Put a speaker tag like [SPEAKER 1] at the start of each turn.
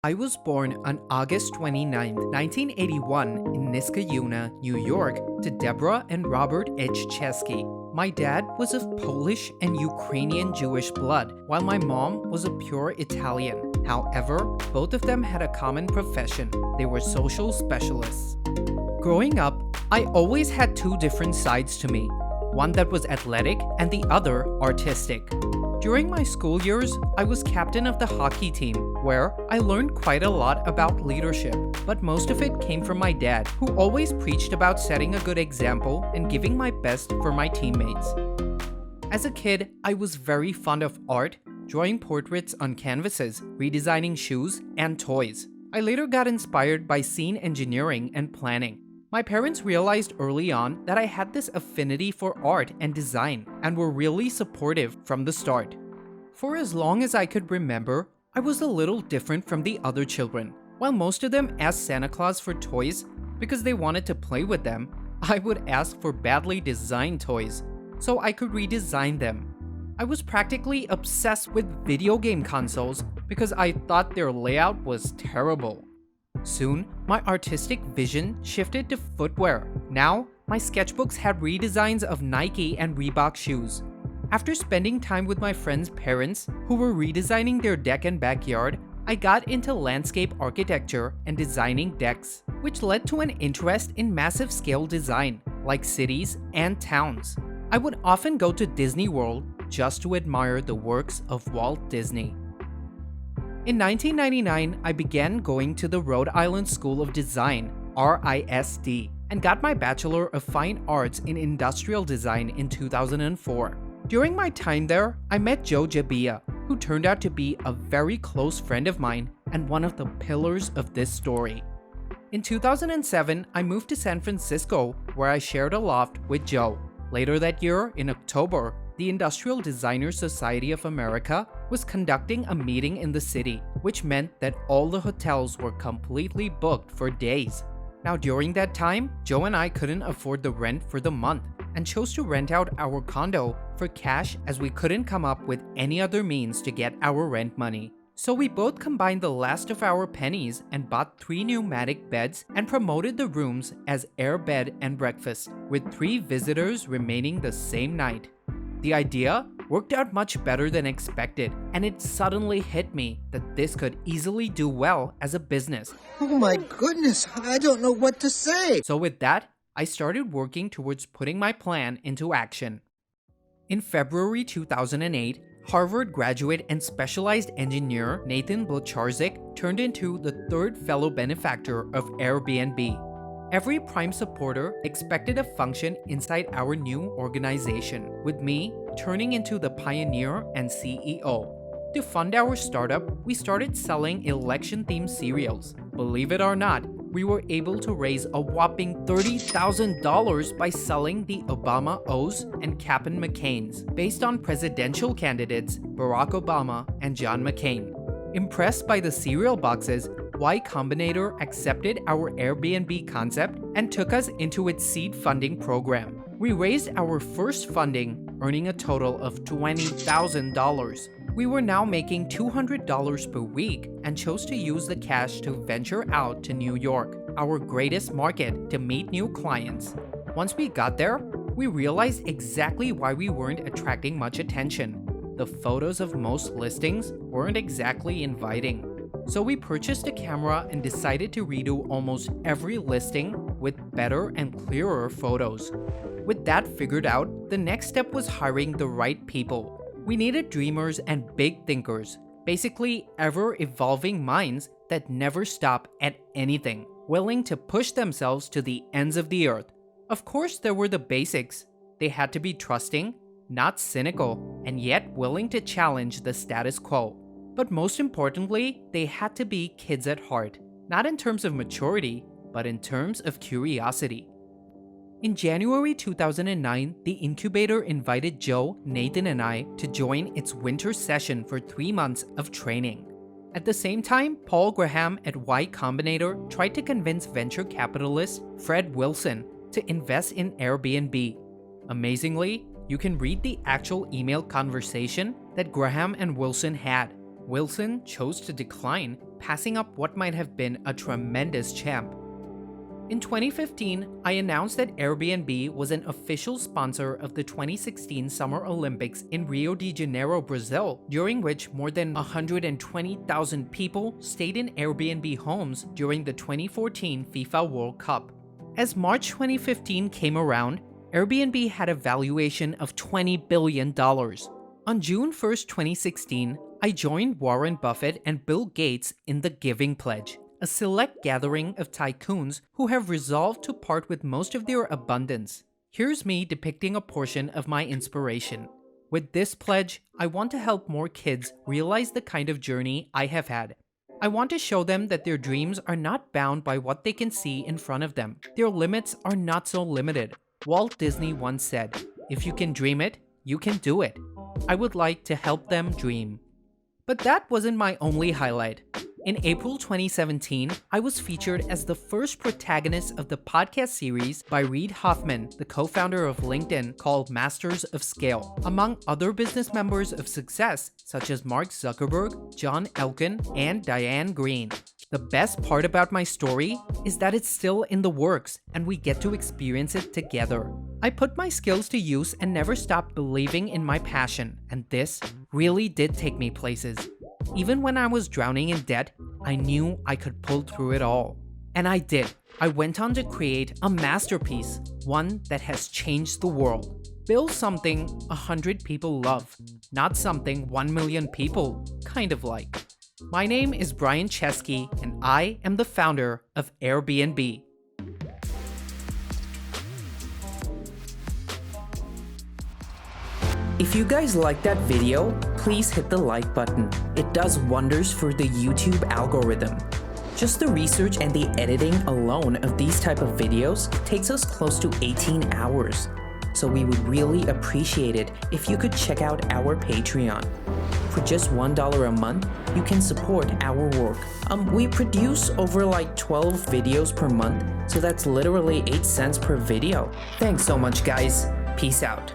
[SPEAKER 1] I was born on August 29, 1981 in Niskayuna, New York, to Deborah and Robert H. Chesky. My dad was of Polish and Ukrainian Jewish blood, while my mom was a pure Italian. However, both of them had a common profession. They were social specialists. Growing up, I always had two different sides to me, one that was athletic and the other artistic. During my school years, I was captain of the hockey team, where I learned quite a lot about leadership, but most of it came from my dad, who always preached about setting a good example and giving my best for my teammates. As a kid, I was very fond of art, drawing portraits on canvases, redesigning shoes, and toys. I later got inspired by scene engineering and planning. My parents realized early on that I had this affinity for art and design and were really supportive from the start. For as long as I could remember, I was a little different from the other children. While most of them asked Santa Claus for toys because they wanted to play with them, I would ask for badly designed toys so I could redesign them. I was practically obsessed with video game consoles because I thought their layout was terrible. Soon, my artistic vision shifted to footwear. Now, my sketchbooks had redesigns of Nike and Reebok shoes. After spending time with my friends' parents, who were redesigning their deck and backyard, I got into landscape architecture and designing decks, which led to an interest in massive scale design, like cities and towns. I would often go to Disney World just to admire the works of Walt Disney. In 1999, I began going to the Rhode Island School of Design, RISD, and got my Bachelor of Fine Arts in Industrial Design in 2004. During my time there, I met Joe Jabia, who turned out to be a very close friend of mine and one of the pillars of this story. In 2007, I moved to San Francisco, where I shared a loft with Joe. Later that year, in October, the Industrial Designers Society of America was conducting a meeting in the city, which meant that all the hotels were completely booked for days. Now, during that time, Joe and I couldn't afford the rent for the month and chose to rent out our condo for cash as we couldn't come up with any other means to get our rent money. So we both combined the last of our pennies and bought 3 pneumatic beds and promoted the rooms as Airbed and Breakfast, with 3 visitors remaining the same night. The idea worked out much better than expected, and it suddenly hit me that this could easily do well as a business.
[SPEAKER 2] Oh my goodness, I don't know what to say.
[SPEAKER 1] So with that, I started working towards putting my plan into action. In February 2008, Harvard graduate and specialized engineer Nathan Blacharczyk turned into the 3rd fellow benefactor of Airbnb. Every Prime supporter expected a function inside our new organization, with me turning into the pioneer and CEO. To fund our startup, we started selling election-themed cereals. Believe it or not, we were able to raise a whopping $30,000 by selling the Obama O's and Cap'n McCain's, based on presidential candidates Barack Obama and John McCain. Impressed by the cereal boxes, Y Combinator accepted our Airbnb concept and took us into its seed funding program. We raised our first funding, earning a total of $20,000. We were now making $200 per week and chose to use the cash to venture out to New York, our greatest market, to meet new clients. Once we got there, we realized exactly why we weren't attracting much attention. The photos of most listings weren't exactly inviting. So we purchased a camera and decided to redo almost every listing with better and clearer photos. With that figured out, the next step was hiring the right people. We needed dreamers and big thinkers, basically ever-evolving minds that never stop at anything, willing to push themselves to the ends of the earth. Of course, there were the basics. They had to be trusting, not cynical, and yet willing to challenge the status quo. But most importantly, they had to be kids at heart, not in terms of maturity, but in terms of curiosity. In January 2009, the incubator invited Joe, Nathan, and I to join its winter session for 3 months of training. At the same time, Paul Graham at Y Combinator tried to convince venture capitalist Fred Wilson to invest in Airbnb. Amazingly, you can read the actual email conversation that Graham and Wilson had. Wilson chose to decline passing up what might have been a tremendous champ. In 2015, I announced that Airbnb was an official sponsor of the 2016 Summer Olympics in Rio de Janeiro, Brazil, during which more than 120,000 people stayed in Airbnb homes during the 2014 FIFA World Cup. As March 2015 came around, Airbnb had a valuation of $20 billion. On June 1st, 2016, I joined Warren Buffett and Bill Gates in the Giving Pledge, a select gathering of tycoons who have resolved to part with most of their abundance. Here's me depicting a portion of my inspiration. With this pledge, I want to help more kids realize the kind of journey I have had. I want to show them that their dreams are not bound by what they can see in front of them. Their limits are not so limited. Walt Disney once said, "If you can dream it, you can do it." I would like to help them dream. But that wasn't my only highlight. In April 2017, I was featured as the first protagonist of the podcast series by Reid Hoffman, the co-founder of LinkedIn, called Masters of Scale, among other business members of success such as Mark Zuckerberg, John Elkann, and Diane Green. The best part about my story is that it's still in the works and we get to experience it together. I put my skills to use and never stopped believing in my passion, and this really did take me places. Even when I was drowning in debt, I knew I could pull through it all. And I did. I went on to create a masterpiece, one that has changed the world. Build something 100 people love, not something 1 million people kind of like. My name is Brian Chesky, and I am the founder of Airbnb. If you guys liked that video, please hit the like button. It does wonders for the YouTube algorithm. Just the research and the editing alone of these type of videos takes us close to 18 hours. So we would really appreciate it if you could check out our Patreon. For just $1 a month, you can support our work. We produce over like 12 videos per month, so that's literally 8 cents per video. Thanks so much, guys. Peace out.